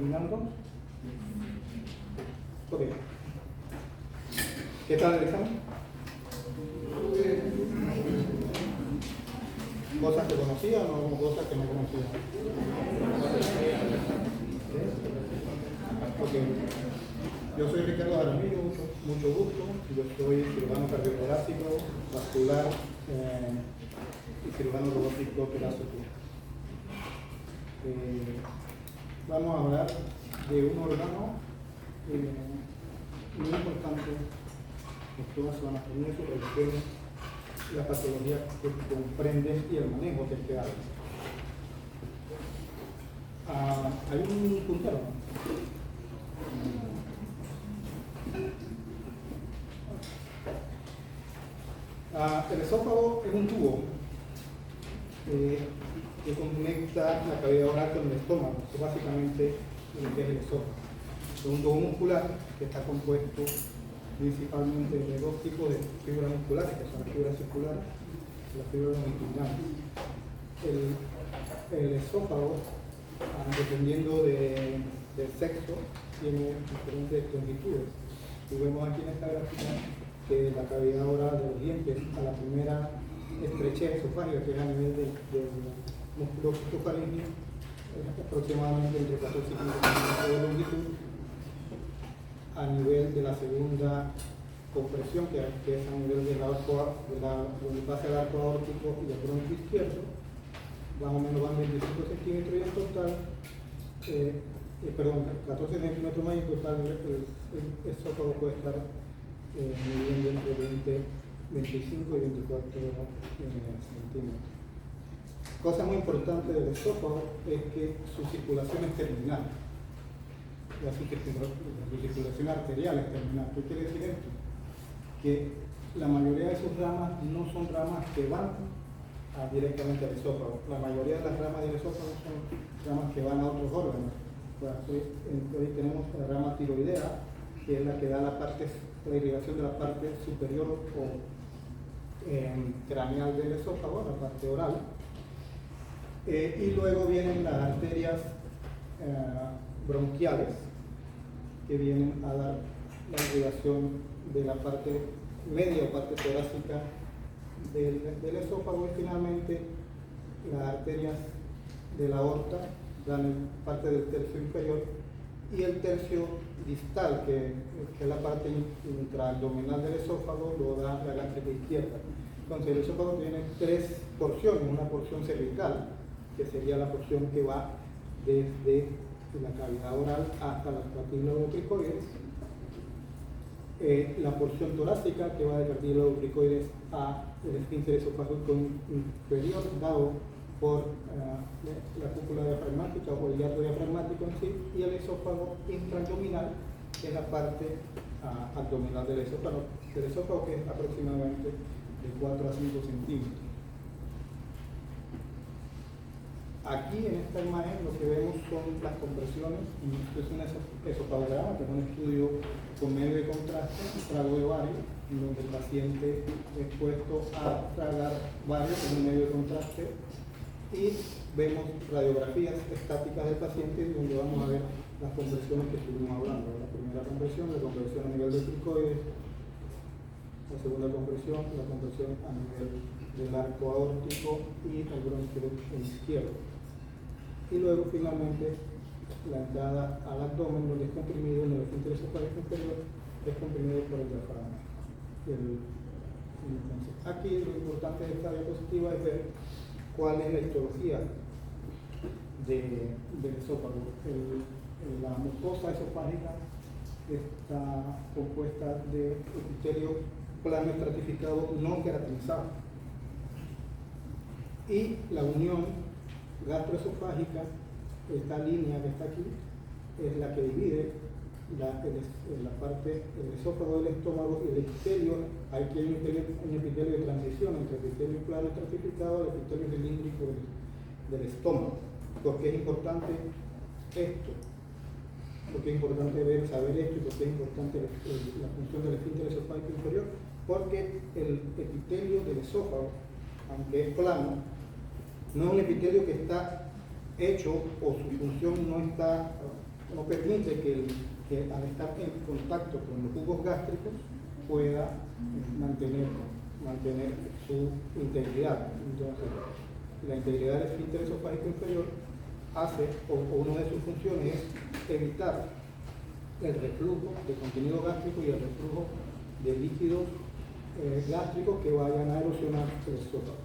terminando. Ok. ¿Qué tal el examen? ¿Cosas que conocía o no cosas que no conocía? Ok. Yo soy Ricardo Jaramillo, mucho gusto. Yo soy cirujano cardiotorácico, vascular y cirujano robótico torácico. Vamos a hablar de un órgano muy importante en toda su anatomía, su revisión, la patología que comprende y el manejo que este hace. Hay un puntero. El esófago es un tubo que conecta la cavidad oral con el estómago. Eso básicamente lo que es el esófago. Es un tubo muscular que está compuesto principalmente de dos tipos de fibras musculares, que son las fibras circulares y las fibras longitudinales. El esófago, dependiendo del sexo, tiene diferentes longitudes. Y vemos aquí en esta gráfica que la cavidad oral de los dientes a la primera estrechez esofágica, que es a nivel del músculo esofaringeo, es aproximadamente entre 14 y 15 centímetros de longitud. A nivel de la segunda compresión, que es a nivel del arco, donde pasa el arco aórtico y el bronquio izquierdo, más o menos van 25 centímetros y en total, 14 centímetros más y en total el esófago puede estar midiendo entre 25 y 24 centímetros. Cosa muy importante del esófago es que su circulación es terminal. La circulación arterial es terminal. ¿Qué quiere decir esto? Que la mayoría de sus ramas no son ramas que van directamente al esófago. La mayoría de las ramas del esófago son ramas que van a otros órganos. Hoy tenemos la rama tiroidea, que es la que da la irrigación de la parte superior o craneal del esófago, la parte oral. Y luego vienen las arterias bronquiales, que vienen a dar la irrigación de la parte media o parte torácica del esófago, y finalmente las arterias de la aorta dan parte del tercio inferior, y el tercio distal, que es la parte intraabdominal del esófago, lo da la gástrica izquierda. Entonces el esófago tiene tres porciones: una porción cervical, que sería la porción que va desde la cavidad oral hasta la cartílago cricoides, la porción torácica, que va del cartílago cricoides a el esfínter esofágico inferior, dado por la cúpula diafragmática o el hiato diafragmático en sí, y el esófago intraabdominal, que es la parte abdominal del esófago, que es aproximadamente de 4 a 5 centímetros. Aquí en esta imagen lo que vemos son las compresiones. Esto es un esofagograma, que es un estudio con medio de contraste, trago de bario, en donde el paciente es puesto a tragar bario con un medio de contraste, y vemos radiografías estáticas del paciente, donde vamos a ver las compresiones que estuvimos hablando. La primera compresión, la compresión a nivel del cricoides; la segunda compresión, la compresión a nivel del arco aórtico y el bronquio izquierdo. Y luego finalmente la entrada al abdomen, donde es comprimido en el esfínter esofágico inferior, es comprimido por el diafragma. Entonces, aquí lo importante de esta diapositiva es ver cuál es la histología del esófago. La mucosa esofágica está compuesta de epitelio plano estratificado no queratinizado, y la unión gastroesofágica, esta línea que está aquí, es la que divide la parte del esófago del estómago y el epitelio. Aquí hay un epitelio de transición entre el epitelio plano estratificado y el epitelio cilíndrico del estómago. ¿Por qué es importante esto? ¿Por qué es importante saber esto? ¿Y por qué es importante la función del esfínter esofágico inferior? Porque el epitelio del esófago, aunque es plano, no es un epitelio que está hecho, o su función no está no permite que al estar en contacto con los jugos gástricos pueda mantener su integridad. Entonces, la integridad del esfínter esofágico inferior hace, o una de sus funciones es evitar el reflujo de contenido gástrico y el reflujo de líquidos gástricos que vayan a erosionar el esófago.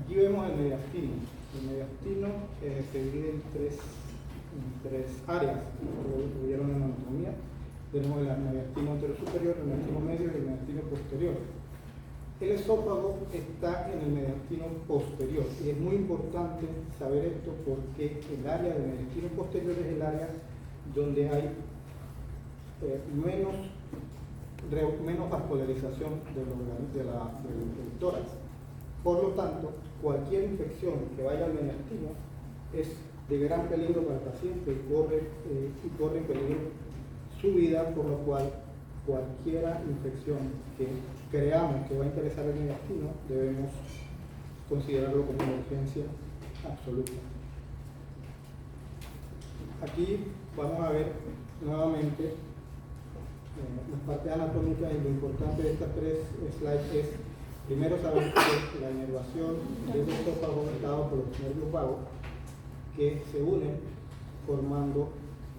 Aquí vemos el mediastino. El mediastino se divide en tres áreas, lo vieron en anatomía. Tenemos el mediastino anterior superior, el mediastino medio y el mediastino posterior. El esófago está en el mediastino posterior y es muy importante saber esto porque el área del mediastino posterior es el área donde hay menos vascularización del tórax. Por lo tanto, cualquier infección que vaya al mediastino es de gran peligro para el paciente y corre en peligro su vida, por lo cual cualquier infección que creamos que va a interesar al mediastino debemos considerarlo como una urgencia absoluta. Aquí vamos a ver nuevamente las partes anatómicas y lo importante de estas tres slides es primero saber que la inervación del esófago está dado por los nervios vagos que se unen formando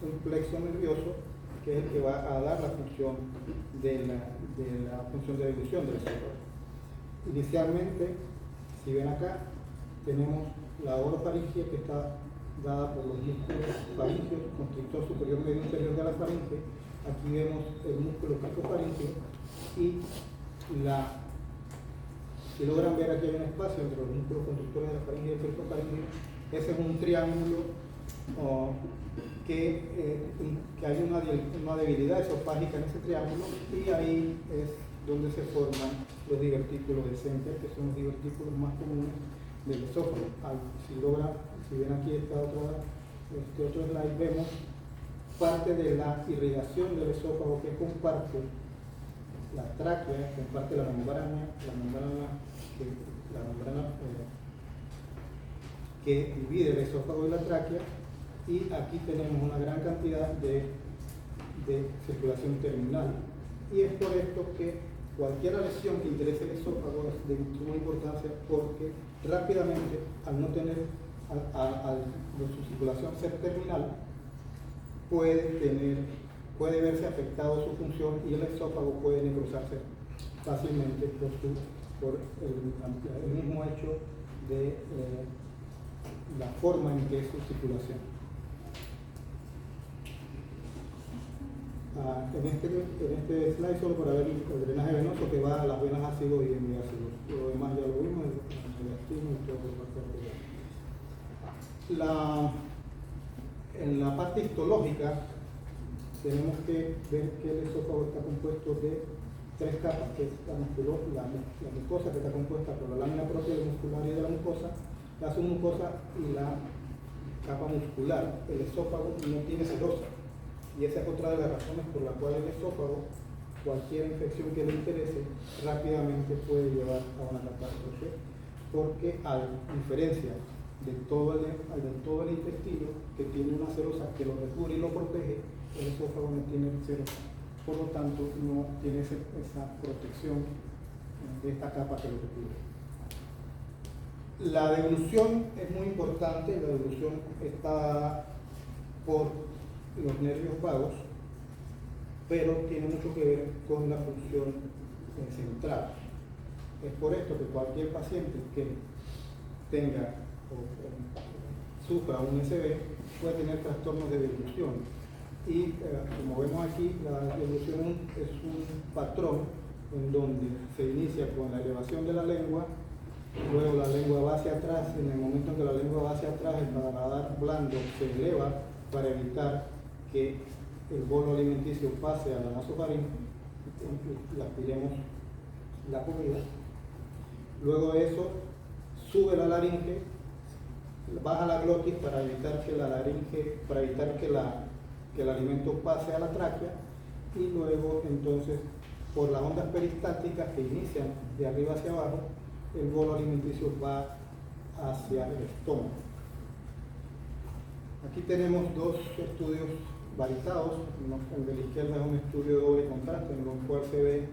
un plexo nervioso que es el que va a dar la función de la función de dilución del esófago. Inicialmente, si ven acá, tenemos la orofaringe que está dada por los músculos faringeos, constrictor superior, medio, inferior de la faringe. Aquí vemos el músculo cricofaringeo y si logran ver, aquí hay un espacio entre los músculos constrictores de la faringe y el cricofaringeo. Ese es un triángulo que hay una debilidad esofágica en ese triángulo y ahí es donde se forman los divertículos de Semper, que son los divertículos más comunes del esófago. Si ven aquí este otro slide, vemos parte de la irrigación del esófago que comparte la tráquea, comparte la membrana que divide el esófago y la tráquea, y aquí tenemos una gran cantidad de circulación terminal. Y es por esto que cualquier lesión que interese el esófago es de suma importancia porque rápidamente, al no tener su circulación ser terminal, puede verse afectado su función y el esófago puede necrosarse fácilmente por el mismo hecho de la forma en que es su circulación. En este slide solo para ver el drenaje venoso que va a las venas ácido y hemiácido. Lo demás ya lo vimos, el mediastino y todo lo parte. En la parte histológica tenemos que ver que el esófago está compuesto de tres capas, que es la mucosa, que está compuesta por la lámina propia del muscular y de la mucosa, la submucosa y la capa muscular. El esófago no tiene serosa. Y esa es otra de las razones por la cual el esófago, cualquier infección que le interese, rápidamente puede llevar a una catástrofe, porque a diferencia de todo el intestino, que tiene una serosa que lo recubre y lo protege, el esófago no tiene serosa. Por lo tanto, no tiene esa protección de esta capa que lo recubre. La devolución es muy importante. La devolución está dada por los nervios vagos, pero tiene mucho que ver con la función central. Es por esto que cualquier paciente que tenga o sufra un SB puede tener trastornos de deglución. Y como vemos aquí, la deglución es un patrón en donde se inicia con la elevación de la lengua, luego la lengua va hacia atrás. En el momento en que la lengua va hacia atrás, el paladar blando se eleva para evitar que el bolo alimenticio pase a la nasofaringe y aspiremos la comida. Luego de eso, sube la laringe, baja la glotis para evitar que el alimento pase a la tráquea, y luego entonces por las ondas peristálticas que inician de arriba hacia abajo, el bolo alimenticio va hacia el estómago. Aquí tenemos dos estudios balizados. El de la izquierda es un estudio de doble contraste, en el cual se ve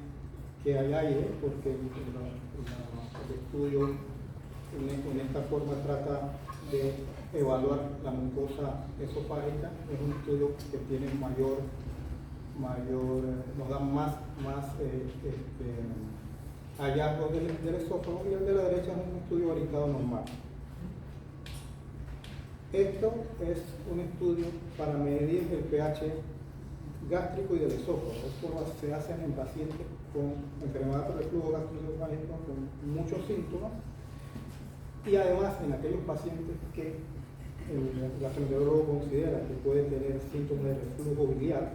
que hay aire, porque el estudio en esta forma trata de evaluar la mucosa esofágica. Es un estudio que tiene nos da más hallazgos del esófago, y el de la derecha es un estudio balizado normal. Esto es un estudio para medir el pH gástrico y del esófago. Esto se hace en pacientes con enfermedad por reflujo gastroesofágico con muchos síntomas, y además en aquellos pacientes que el gastroenterólogo considera que puede tener síntomas de reflujo biliar.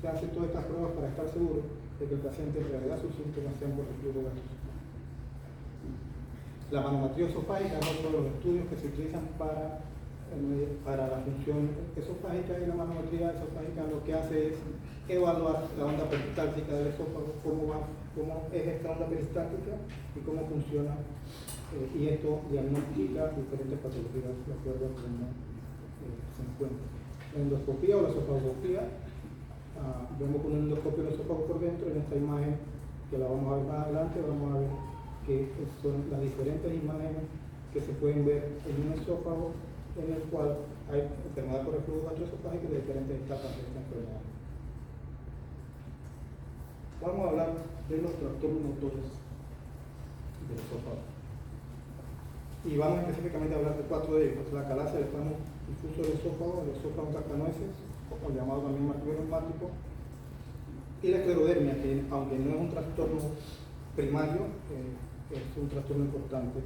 Se hacen todas estas pruebas para estar seguro de que el paciente en realidad sus síntomas sean por reflujo gastroesofágico. La manometría esofágica es otro de los estudios que se utilizan para la función esofágica, y la manometría esofágica lo que hace es evaluar la onda peristáltica del esófago, cómo es esta onda peristáltica y cómo funciona, y esto diagnostica diferentes patologías de acuerdo a cómo se encuentra. La endoscopía o la esofagoscopía, vemos con un endoscopio del esófago por dentro. En esta imagen, que la vamos a ver más adelante, vamos a ver que son las diferentes imágenes que se pueden ver en un esófago en el cual hay enfermedad por reflujo gastroesofágico de diferentes etapas de esta enfermedad. Vamos a hablar de los trastornos motores del esófago. Y vamos específicamente a hablar de 4 de ellos: la acalasia, el espasmo difuso del esófago, el esófago cascanueces, o llamado también martillo reumático, y la esclerodermia, que aunque no es un trastorno primario, es un trastorno importante.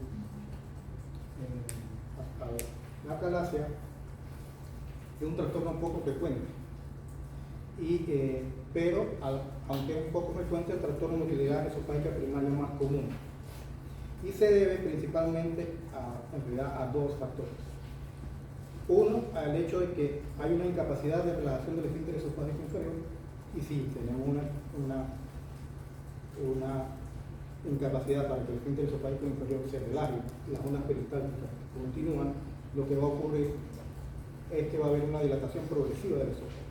La acalasia es un trastorno poco frecuente, pero aunque es un poco frecuente, el trastorno de motilidad esofágica primaria más común, y se debe principalmente en realidad a 2 factores. Uno, al hecho de que hay una incapacidad de relajación del esfínter esofágico inferior, y si tenemos una incapacidad para que el esfínter esofágico inferior se relaje, las ondas peristálticas continúan, lo que va a ocurrir es que va a haber una dilatación progresiva del esófago.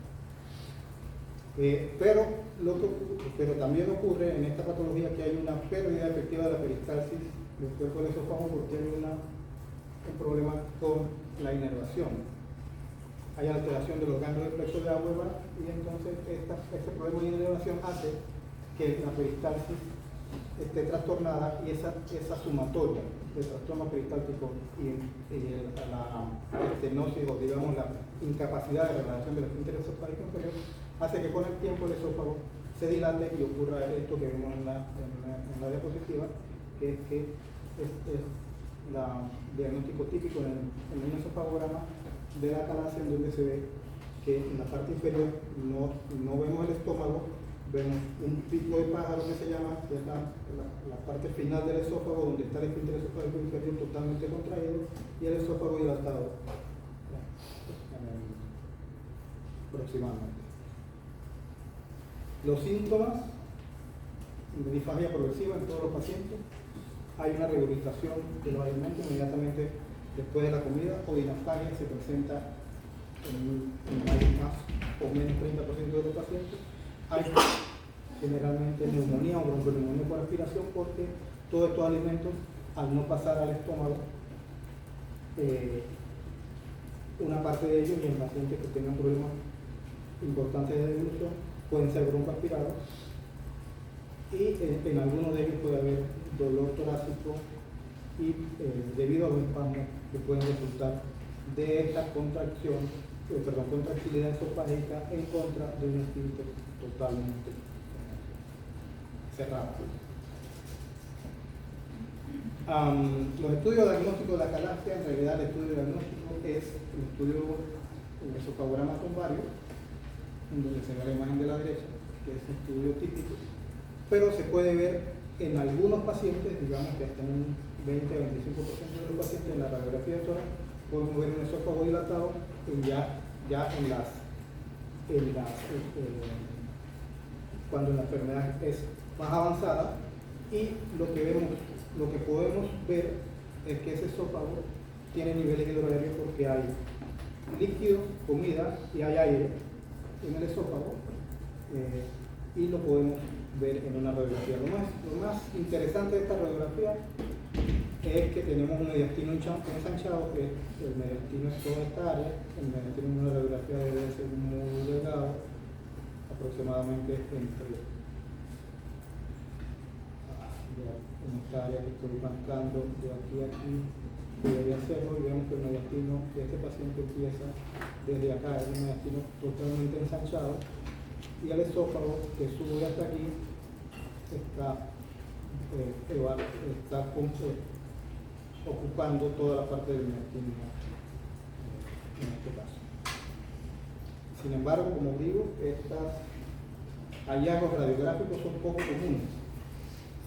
Pero también ocurre en esta patología que hay una pérdida efectiva de la peristalsis del cuerpo del esófago, porque hay un problema con la inervación. Hay alteración de los ganglios de flexo de Auerbach, y entonces este problema de inervación hace que la peristalsis esté trastornada, y esa sumatoria de trastorno peristáltico y la estenosis, o digamos la incapacidad de relajación del esfínter esofágico inferior, hace que con el tiempo el esófago se dilate y ocurra esto que vemos en la diapositiva, que es el diagnóstico típico en un esofagograma de la acalasia, en donde se ve que en la parte inferior no vemos el estómago, vemos un pico de pájaro que se llama, que es la parte final del esófago, donde está el esfínter esofágico inferior totalmente contraído y el esófago dilatado aproximadamente. Los síntomas de disfagia progresiva en todos los pacientes: hay una regurgitación de los alimentos inmediatamente después de la comida, o dinaftagia se presenta en más o menos 30% de los pacientes. Hay generalmente neumonía o bronconeumonía por aspiración, porque todos estos alimentos, al no pasar al estómago, una parte de ellos, y en pacientes que tengan problemas importantes de deglución, pueden ser broncoaspirados, y en algunos de ellos puede haber dolor torácico, y debido a los espasmos que pueden resultar de esta contractilidad esofágica en contra de un esfínter totalmente cerrado. Los estudios diagnósticos de la acalasia, en realidad el estudio diagnóstico es el estudio esofagograma con vario, en donde se ve la imagen de la derecha, que es un estudio típico, pero se puede ver en algunos pacientes, digamos que hasta un 20 a 25% de los pacientes en la radiografía de tórax podemos ver un esófago dilatado, cuando la enfermedad es más avanzada, y lo que podemos ver es que ese esófago tiene niveles hidroaéreos, porque hay líquido, comida y hay aire en el esófago, y lo podemos ver en una radiografía. Lo más interesante de esta radiografía es que tenemos un mediastino ensanchado, que el mediastino es toda esta área. El mediastino en una radiografía debe ser muy delgado, aproximadamente entre en esta área que estoy marcando de aquí a aquí, debería hacerlo, y vemos que el mediastino de este paciente empieza desde acá, es un mediastino totalmente ensanchado, y el esófago que sube hasta aquí está ocupando toda la parte del mediastino en este caso. Sin embargo, como digo, estos hallazgos radiográficos son poco comunes.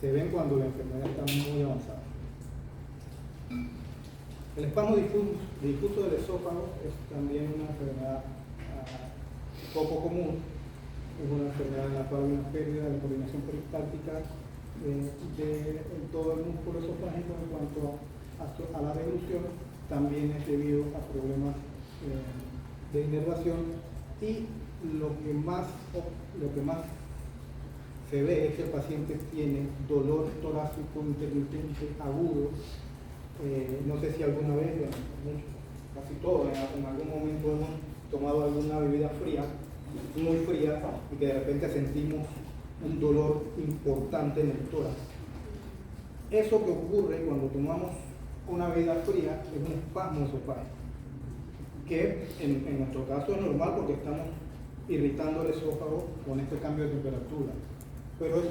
Se ven cuando la enfermedad está muy avanzada. El espasmo difuso del esófago es también una enfermedad poco común. Es una enfermedad en la cual hay una pérdida de coordinación peristáltica de todo el músculo esofágico en cuanto a la deglución. También es debido a problemas de inervación, y lo que más se ve es que el paciente tiene dolor torácico intermitente agudo. No sé si alguna vez, casi todos, en algún momento hemos tomado alguna bebida fría, muy fría, y que de repente sentimos un dolor importante en el tórax. Eso que ocurre cuando tomamos una bebida fría es un espasmo esofágico, que en nuestro caso es normal porque estamos irritando el esófago con este cambio de temperatura. Pero